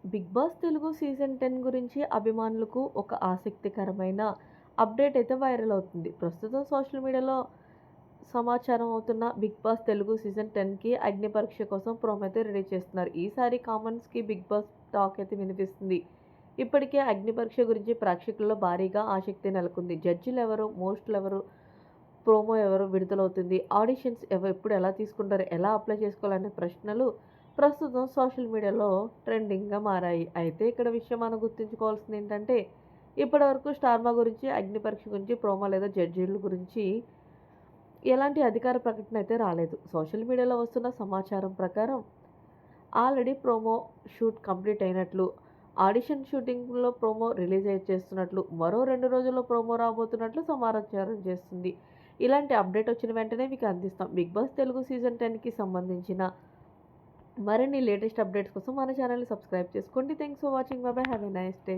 Big boss Telugu season 10 గురించి అభిమానులకు ఒక ఆసక్తికరమైన అప్డేట్ అయితే వైరల్ అవుతుంది. ప్రస్తుతం సోషల్ మీడియాలో సమాచారం అవుతున్న బిగ్ బాస్ తెలుగు సీజన్ 10కి అగ్ని పరీక్ష కోసం ప్రోమో అయితే రెడీ చేస్తున్నారు. ఈసారి కామెంట్స్‌కి బిగ్ బాస్ టాక్ అయితే వినిపిస్తుంది. ఇప్పటికే అగ్ని పరీక్ష గురించి ప్రేక్షకుల్లో భారీగా ఆసక్తి నెలకొంది. జడ్జిలెవరు? మోస్ట్‌లెవరు? ప్రోమో ఎవరు విడుదలవుతుంది? ఆడిషన్స్ ఎప్పుడు ఎలా తీసుకుంటారు? ఎలా అప్లై చేసుకోవాలనే ప్రశ్నలు ప్రస్తుతం సోషల్ మీడియాలో ట్రెండింగ్‌గా మారాయి. అయితే ఇక్కడ విషయం మనం గుర్తుంచుకోవాల్సింది ఏంటంటే, ఇప్పటివరకు స్టార్మా గురించి, అగ్ని పరీక్ష గురించి ప్రోమో లేదా జడ్జీల గురించి ఎలాంటి అధికార ప్రకటన అయితే రాలేదు. సోషల్ మీడియాలో వస్తున్న సమాచారం ప్రకారం ఆల్రెడీ ప్రోమో షూట్ కంప్లీట్ అయినట్లు, ఆడిషన్ షూటింగ్‌లో ప్రోమో రిలీజ్ చేస్తున్నట్లు, మరో 2 రోజుల్లో ప్రోమో రాబోతున్నట్లు సమాచారం చేస్తుంది. ఇలాంటి అప్డేట్ వచ్చిన వెంటనే మీకు అందిస్తాం. బిగ్ బాస్ తెలుగు సీజన్ 10కి సంబంధించిన మరిన్ని లేటెస్ట్ అప్డేట్స్ కోసం మన ఛానల్‌ని సబ్స్క్రైబ్ చేసుకోండి. Thanks for watching. By by. Have a nice day.